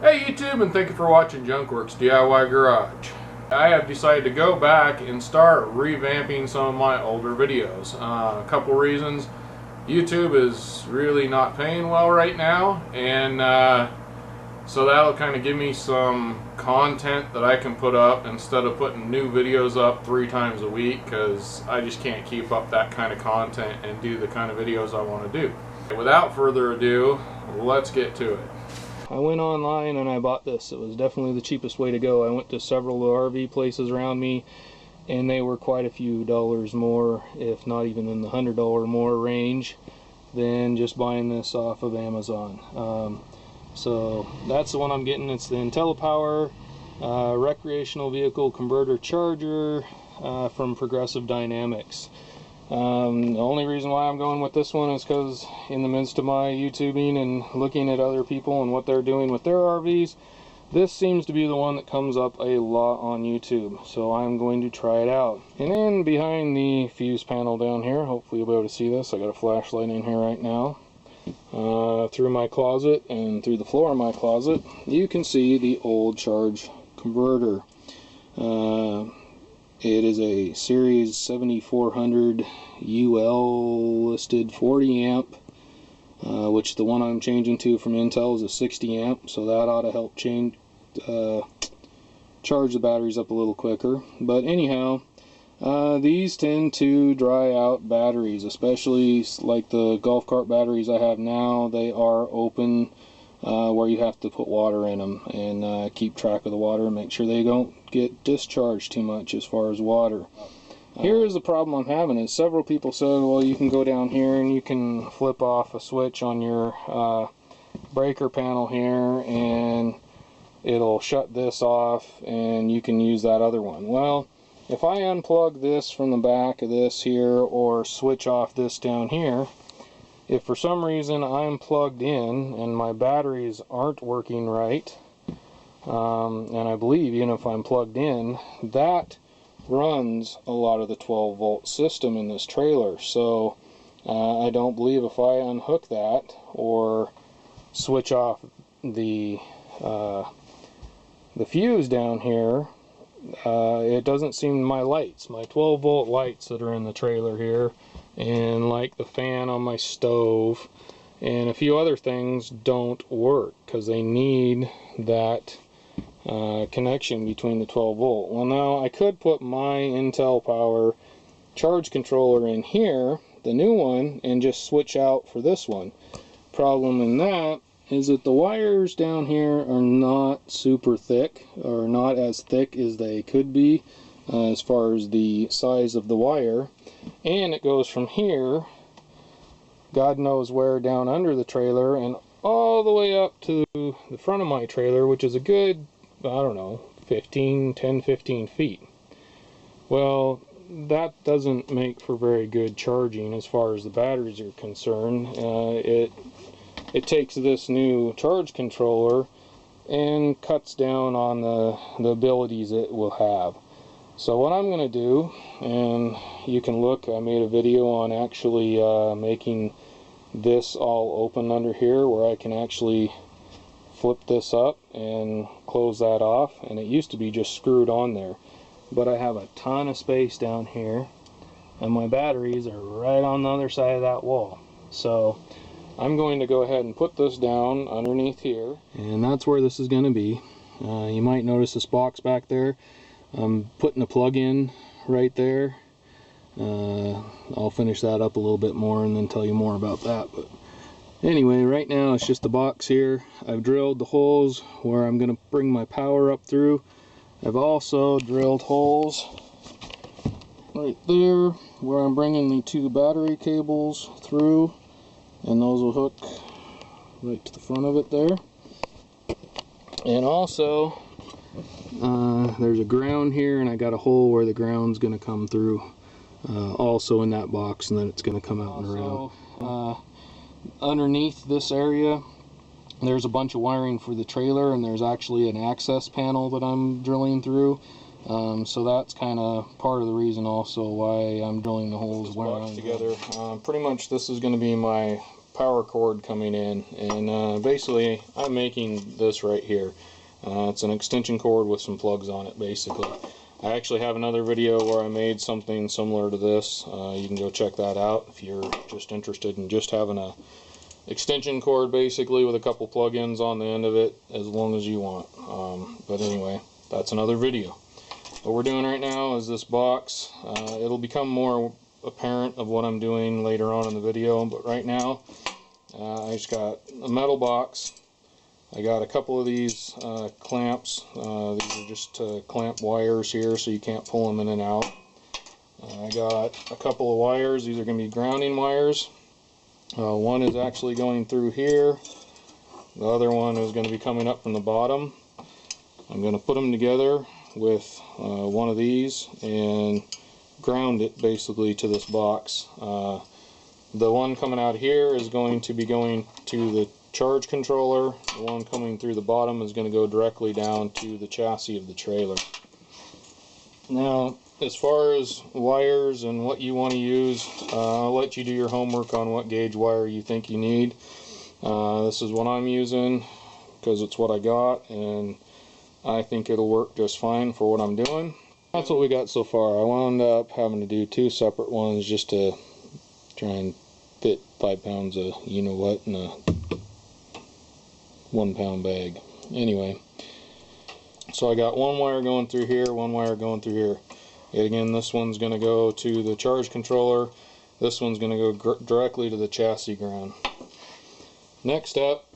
Hey YouTube, and thank you for watching Junkworks DIY Garage. I have decided to go back and start revamping some of my older videos. A couple reasons. YouTube is really not paying well right now, and so that'll kind of give me some content that I can put up instead of putting new videos up 3 times a week, because I just can't keep up that kind of content and do the kind of videos I want to do. Without further ado, let's get to it. I went online and I bought this. It was definitely the cheapest way to go. I went to several RV places around me and they were quite a few dollars more, if not even in the $100 more range, than just buying this off of Amazon. So that's the one I'm getting. It's the IntelliPower recreational vehicle converter charger from Progressive Dynamics. The only reason why I'm going with this one is because in the midst of my YouTubing and looking at other people and what they're doing with their RVs, this seems to be the one that comes up a lot on YouTube. So I'm going to try it out. And then behind the fuse panel down here, hopefully you'll be able to see this. I got a flashlight in here right now. Through my closet and through the floor of my closet, you can see the old charge converter. It is a Series 7400 UL listed 40 amp, which the one I'm changing to from Intel is a 60 amp, so that ought to help charge the batteries up a little quicker. But anyhow, these tend to dry out batteries, especially like the golf cart batteries I have now. They are open where you have to put water in them and keep track of the water and make sure they don't get discharged too much as far as water. Here is the problem I'm having is several people said, well, you can go down here and you can flip off a switch on your breaker panel here and it'll shut this off and you can use that other one. Well, if I unplug this from the back of this here or switch off this down here, if for some reason I'm plugged in and my batteries aren't working right, and I believe even if I'm plugged in, that runs a lot of the 12 volt system in this trailer. So I don't believe if I unhook that or switch off the fuse down here, it doesn't seem my lights, my 12 volt lights that are in the trailer here, and like the fan on my stove and a few other things don't work because they need that connection between the 12 volt. Well, now I could put my IntelliPower charge controller in here, the new one, and just switch out for this one. Problem in that is that the wires down here are not super thick, or not as thick as they could be as far as the size of the wire, and it goes from here, God knows where, down under the trailer and all the way up to the front of my trailer, which is a good, I don't know, 10-15 feet. Well, that doesn't make for very good charging as far as the batteries are concerned. It takes this new charge controller and cuts down on the abilities it will have. So what I'm going to do, and you can look, I made a video on actually making this all open under here where I can actually flip this up and close that off, and it used to be just screwed on there. But I have a ton of space down here and my batteries are right on the other side of that wall. So I'm going to go ahead and put this down underneath here, and that's where this is going to be. You might notice this box back there. I'm putting a plug in right there. I'll finish that up a little bit more and then tell you more about that. But anyway, right now it's just the box here. I've drilled the holes where I'm going to bring my power up through. I've also drilled holes right there where I'm bringing the 2 battery cables through, and those will hook right to the front of it there. And also there's a ground here, and I got a hole where the ground's going to come through also in that box, and then it's going to come out and around. Underneath this area there's a bunch of wiring for the trailer, and there's actually an access panel that I'm drilling through. So that's kind of part of the reason also why I'm drilling the holes where I'm together. Pretty much this is going to be my power cord coming in, and basically I'm making this right here. It's an extension cord with some plugs on it, basically. I actually have another video where I made something similar to this. You can go check that out if you're just interested in just having a extension cord basically with a couple plug-ins on the end of it, as long as you want. But anyway, that's another video. What we're doing right now is this box. It'll become more apparent of what I'm doing later on in the video, but right now I just got a metal box. I got a couple of these clamps. These are just clamp wires here, so you can't pull them in and out. I got a couple of wires. These are going to be grounding wires. One is actually going through here. The other one is going to be coming up from the bottom. I'm going to put them together with one of these and ground it basically to this box. The one coming out here is going to be going to the charge controller. The one coming through the bottom is going to go directly down to the chassis of the trailer. Now, as far as wires and what you want to use, I'll let you do your homework on what gauge wire you think you need. This is what I'm using because it's what I got, and I think it'll work just fine for what I'm doing. That's what we got so far. I wound up having to do two separate ones just to try and fit 5 pounds of you-know-what in a 1 pound bag. Anyway, so I got one wire going through here, one wire going through here. And again, this one's going to go to the charge controller. This one's going to go directly to the chassis ground. Next up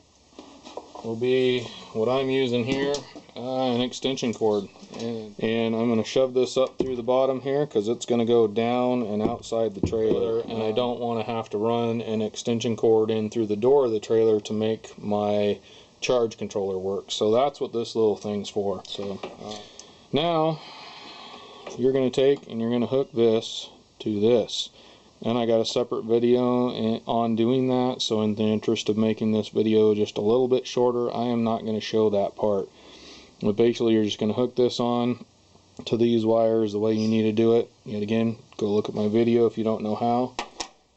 will be what I'm using here, an extension cord. And I'm going to shove this up through the bottom here because it's going to go down and outside the trailer, and I don't want to have to run an extension cord in through the door of the trailer to make my charge controller work. So that's what this little thing's for. So now you're going to take and you're going to hook this to this, and I got a separate video on doing that, so in the interest of making this video just a little bit shorter, I am not going to show that part. But basically you're just going to hook this on to these wires the way you need to do it. Yet again, go look at my video if you don't know how,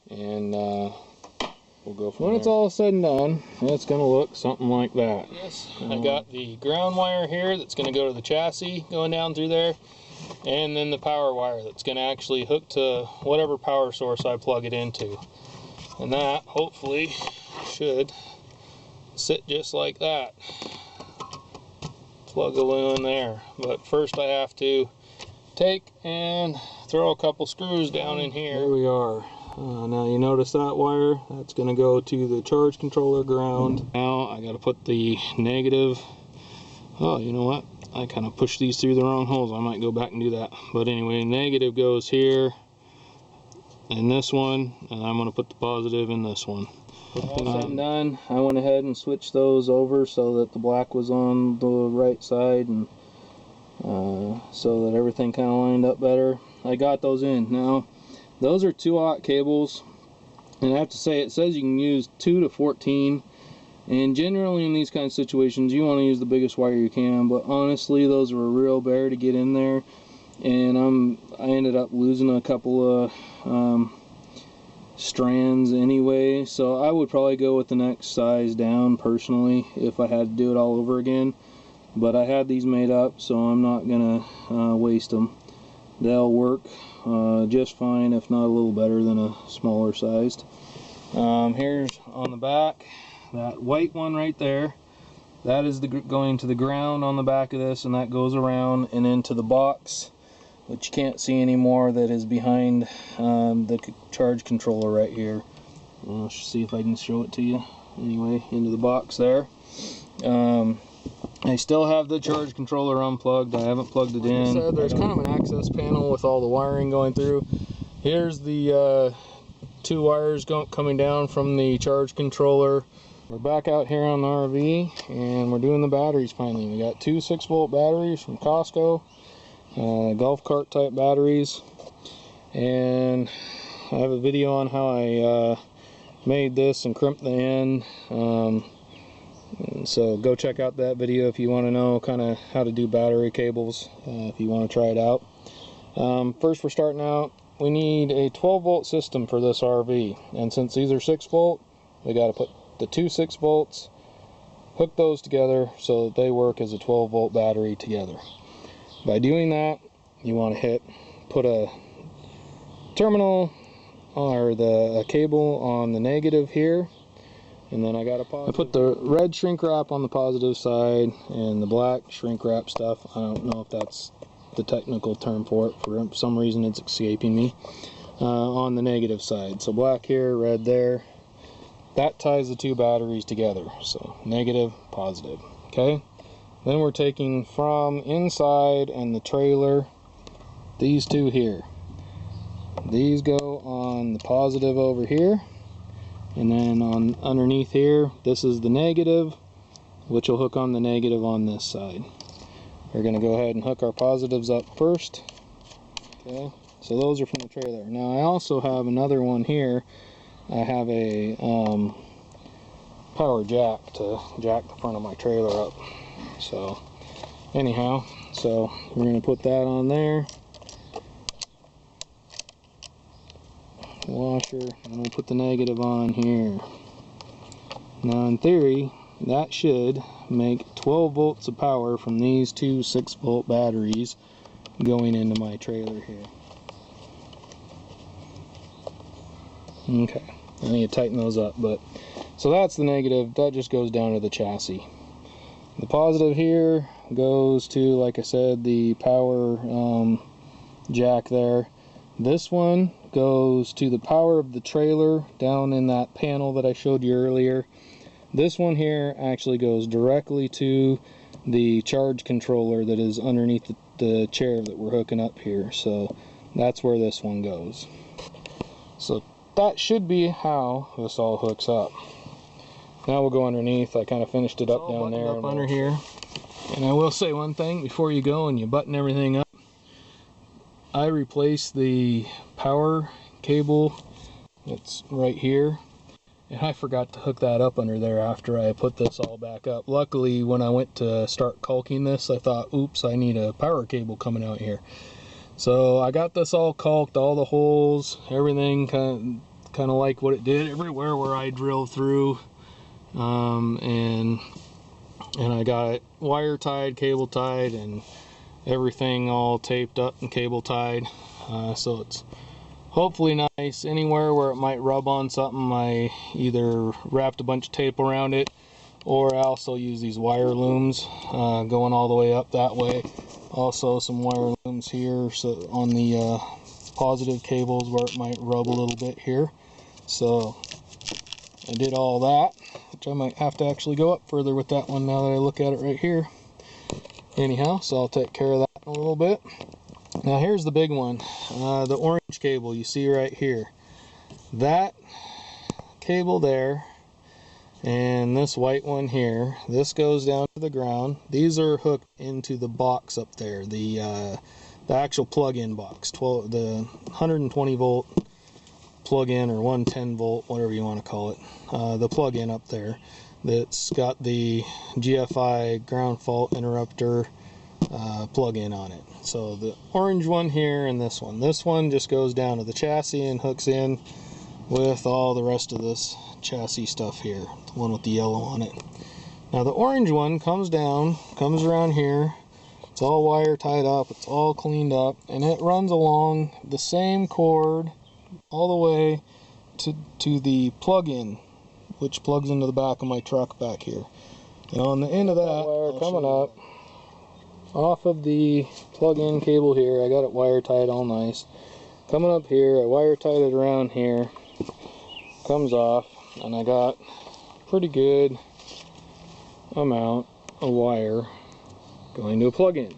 and we'll go from there. When it's all said and done, it's going to look something like that. Yes, I got the ground wire here that's going to go to the chassis going down through there, and then the power wire that's going to actually hook to whatever power source I plug it into. And that hopefully should sit just like that. Plug a little in there, but first I have to take and throw a couple screws down in here. There we are. Now you notice that wire, that's going to go to the charge controller ground. Now I got to put the negative. Oh, you know what? I kind of pushed these through the wrong holes. I might go back and do that. But anyway, negative goes here in this one, and I'm going to put the positive in this one. All said and done, I went ahead and switched those over so that the black was on the right side, and so that everything kind of lined up better. I got those in. Now, those are 2-aught cables, and I have to say, it says you can use 2 to 14, and generally in these kind of situations you want to use the biggest wire you can, but honestly those are a real bear to get in there, and I ended up losing a couple of strands anyway, so I would probably go with the next size down personally if I had to do it all over again. But I had these made up, so I'm not gonna waste them. They'll work just fine, if not a little better than a smaller sized. Here's on the back, that white one right there, that is going to the ground on the back of this, and that goes around and into the box, which you can't see anymore, that is behind the charge controller right here. I'll see if I can show it to you. Anyway, into the box there. I still have the charge controller unplugged. I haven't plugged it in. Like I said, there's kind of an access panel with all the wiring going through. Here's the 2 wires coming down from the charge controller. We're back out here on the RV, and we're doing the batteries finally. We got 2 6-volt batteries from Costco. Golf cart type batteries, and I have a video on how I made this and crimped the end, so go check out that video if you want to know kind of how to do battery cables, if you want to try it out. First, we're starting out, we need a 12-volt system for this RV, and since these are 6-volt, we got to put the two 6 volts, hook those together so that they work as a 12-volt battery together. By doing that, you want to put a terminal or a cable on the negative here, and then I got a positive. I put the red shrink wrap on the positive side and the black shrink wrap stuff, I don't know if that's the technical term for it, for some reason it's escaping me, on the negative side. So black here, red there. That ties the two batteries together, so negative, positive. Okay, then we're taking from inside and the trailer these two here. These go on the positive over here, and then on underneath here, this is the negative, which will hook on the negative on this side. We're going to go ahead and hook our positives up first. Okay, so those are from the trailer. Now I also have another one here. I have a power jack to jack the front of my trailer up. So anyhow, so we're going to put that on there. Washer, and we'll put the negative on here. Now in theory, that should make 12 volts of power from these two 6-volt batteries going into my trailer here. Okay, I need to tighten those up, but so that's the negative. That just goes down to the chassis. The positive here goes to, like I said, the power jack there. This one goes to the power of the trailer down in that panel that I showed you earlier. This one here actually goes directly to the charge controller that is underneath the chair that we're hooking up here. So that's where this one goes. So that should be how this all hooks up. Now we'll go underneath. I kind of finished it up down there. Up under here. And I will say one thing before you go and you button everything up. I replaced the power cable that's right here, and I forgot to hook that up under there after I put this all back up. Luckily, when I went to start caulking this, I thought, oops, I need a power cable coming out here. So I got this all caulked, all the holes, everything kind of like what it did everywhere where I drilled through, and I got it wire tied, cable tied, and everything all taped up and cable tied, so it's hopefully nice. Anywhere where it might rub on something, I either wrapped a bunch of tape around it, or I also use these wire looms going all the way up that way. Also some wire looms here, so on the positive cables where it might rub a little bit here. So I did all that, which I might have to actually go up further with that one now that I look at it right here. Anyhow, so I'll take care of that in a little bit. Now here's the big one, the orange cable you see right here. That cable there and this white one here, this goes down to the ground. These are hooked into the box up there, the actual plug-in box, the 120 volt plug-in or 110 volt, whatever you want to call it, the plug-in up there. That's got the GFI ground fault interrupter plug-in on it. So the orange one here and this one just goes down to the chassis and hooks in with all the rest of this chassis stuff here, the one with the yellow on it. Now the orange one comes down, comes around here, it's all wire tied up, it's all cleaned up, and it runs along the same cord all the way to the plug-in, which plugs into the back of my truck back here. And on the end of that wire coming up off of the plug-in cable here, I got it wire tied all nice. Coming up here, I wire tied it around here, comes off, and I got pretty good amount of wire going to a plug-in.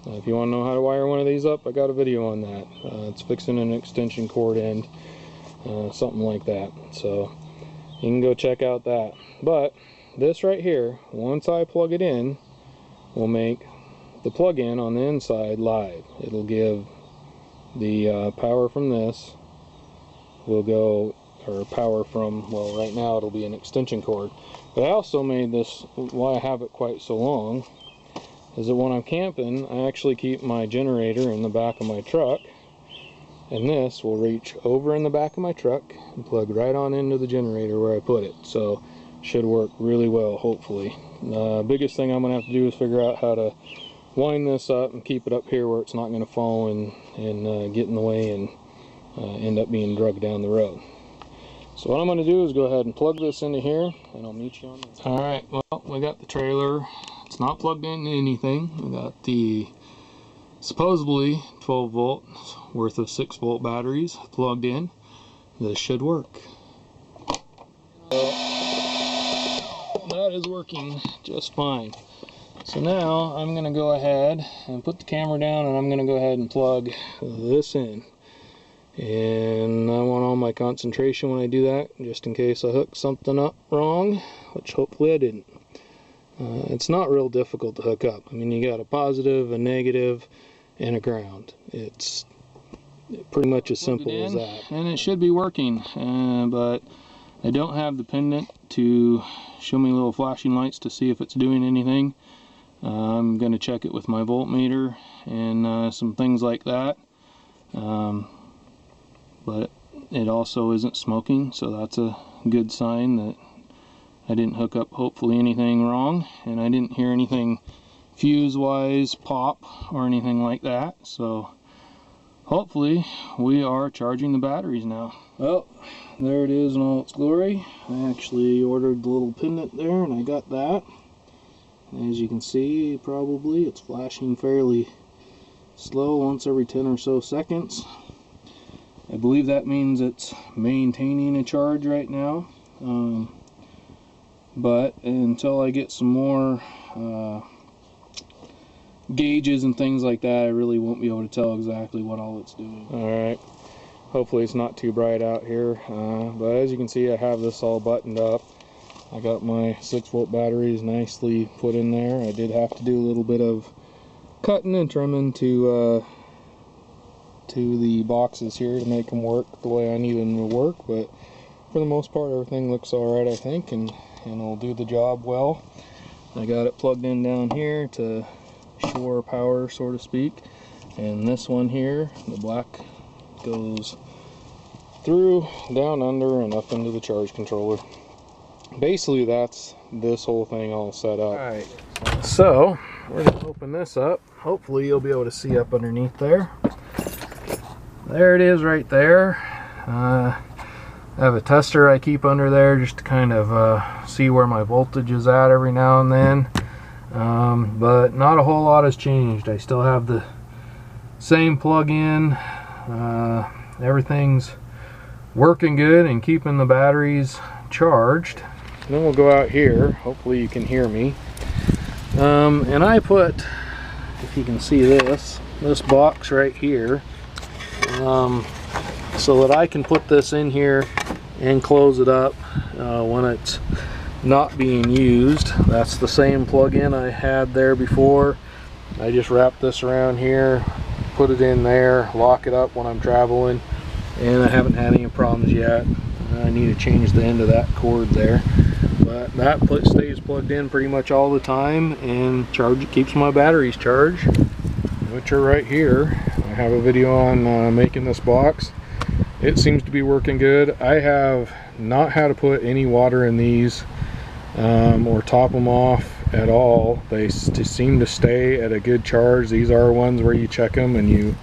If you want to know how to wire one of these up, I got a video on that. It's fixing an extension cord end, something like that. So you can go check out that. But this right here, once I plug it in, will make the plug-in on the inside live. It'll give the power from this, will go, or power from, well, right now it'll be an extension cord. But I also made this, why I have it quite so long, is that when I'm camping, I actually keep my generator in the back of my truck, and this will reach over in the back of my truck and plug right on into the generator where I put it. So should work really well, hopefully. Biggest thing I'm gonna have to do is figure out how to wind this up and keep it up here where it's not going to fall and get in the way and end up being drugged down the road. So what I'm going to do is go ahead and plug this into here, and I'll meet you on this. Alright, well, we got the trailer. It's not plugged into anything. We got the supposedly 12 volt worth of 6 volt batteries plugged in. This should work. That is working just fine. So now I'm going to go ahead and put the camera down, and I'm going to go ahead and plug this in. And I want all my concentration when I do that, just in case I hook something up wrong, which hopefully I didn't. It's not real difficult to hook up. I mean, you got a positive, a negative, and a ground. It's pretty much as simple as that. And it should be working, but I don't have the pendant to show me little flashing lights to see if it's doing anything. I'm going to check it with my voltmeter and some things like that, but it also isn't smoking, so that's a good sign that I didn't hook up hopefully anything wrong, and I didn't hear anything fuse wise pop or anything like that. So hopefully we are charging the batteries now. Well, there it is in all its glory. I actually ordered the little pendant there, and I got that. As you can see, probably it's flashing fairly slow, once every 10 or so seconds. I believe that means it's maintaining a charge right now, but until I get some more gauges and things like that, I really won't be able to tell exactly what all it's doing. Alright, hopefully it's not too bright out here, but as you can see, I have this all buttoned up. I got my 6 volt batteries nicely put in there. I did have to do a little bit of cutting and trimming to the boxes here to make them work the way I need them to work, but for the most part everything looks alright, I think, and it'll do the job well. I got it plugged in down here to shore power, so to speak, and this one here, the black, goes through, down under, and up into the charge controller. Basically that's this whole thing all set up. Alright, so we're going to open this up. Hopefully you'll be able to see up underneath there. There it is right there. I have a tester I keep under there just to kind of see where my voltage is at every now and then. But not a whole lot has changed. I still have the same plug-in. Everything's working good and keeping the batteries charged. And then we'll go out here. Hopefully you can hear me. And I put, if you can see this box right here, so that I can put this in here and close it up when it's not being used. That's the same plug-in I had there before. I just wrap this around here, put it in there, lock it up when I'm traveling, and I haven't had any problems yet. I need to change the end of that cord there, but that stays plugged in pretty much all the time and keeps my batteries charged, which are right here. I have a video on making this box. It seems to be working good. I have not had to put any water in these or top them off at all. They seem to stay at a good charge. These are ones where you check them and you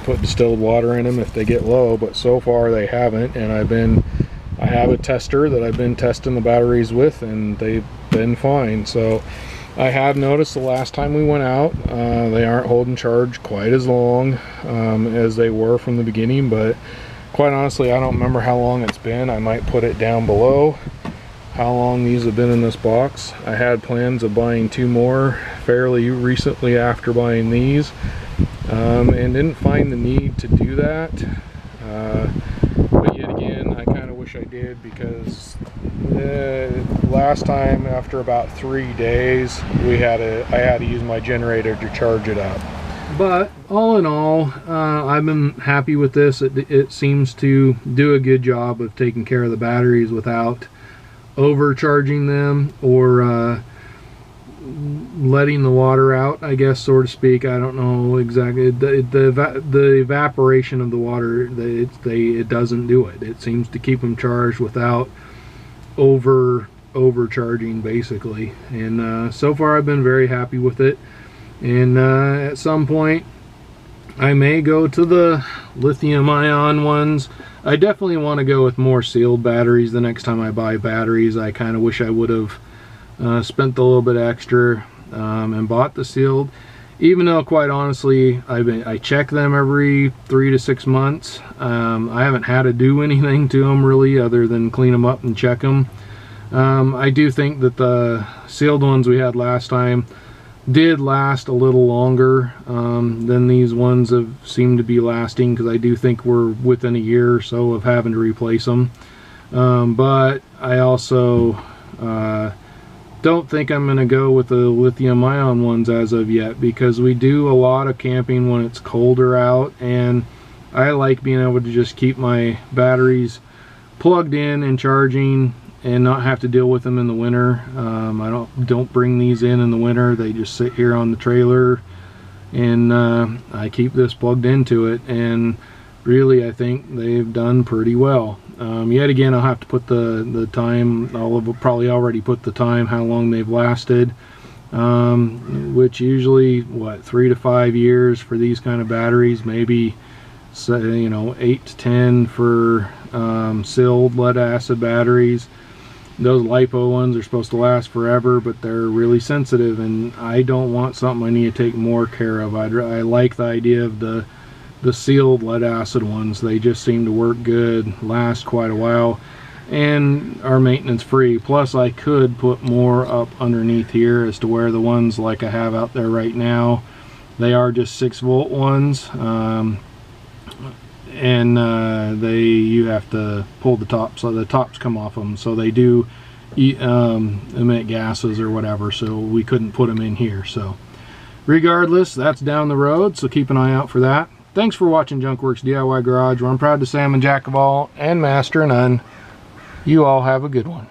put distilled water in them if they get low, but so far they haven't, and I have a tester that I've been testing the batteries with, and they've been fine. So I have noticed the last time we went out, they aren't holding charge quite as long as they were from the beginning, but quite honestly I don't remember how long it's been. I might put it down below how long these have been in this box. I had plans of buying 2 more fairly recently after buying these, and didn't find the need to do that, but yet again I kind of wish I did, because last time after about 3 days I had to use my generator to charge it up. But all in all, I've been happy with this. It seems to do a good job of taking care of the batteries without overcharging them or letting the water out, I guess, so to speak. I don't know exactly. The evaporation of the water, it doesn't do it. It seems to keep them charged without overcharging, basically. And so far I've been very happy with it. And at some point I may go to the lithium ion ones. I definitely want to go with more sealed batteries the next time I buy batteries. I kind of wish I would have spent a little bit extra and bought the sealed, even though quite honestly I check them every 3 to 6 months. I haven't had to do anything to them really other than clean them up and check them. I do think that the sealed ones we had last time did last a little longer than these ones have seemed to be lasting, because I do think we're within a year or so of having to replace them. But I also don't think I'm going to go with the lithium ion ones as of yet, because we do a lot of camping when it's colder out, and I like being able to just keep my batteries plugged in and charging and not have to deal with them in the winter. I don't bring these in the winter. They just sit here on the trailer, and I keep this plugged into it, and really I think they've done pretty well. Yet again, I'll have to put the time. I'll have probably already put the time how long they've lasted, which usually what, 3 to 5 years for these kind of batteries, maybe, say, you know, 8 to 10 for sealed lead acid batteries. Those LiPo ones are supposed to last forever, but they're really sensitive, and I don't want something I need to take more care of. I like the idea of the sealed lead acid ones. They just seem to work good, last quite a while, and are maintenance free. Plus I could put more up underneath here as to where the ones like I have out there right now, they are just 6-volt ones, and you have to pull the top, so the tops come off them, so they do emit gases or whatever, so we couldn't put them in here. So regardless, that's down the road, so keep an eye out for that. Thanks for watching Junk Works DIY Garage, where I'm proud to say I'm a jack of all and master of none. You all have a good one.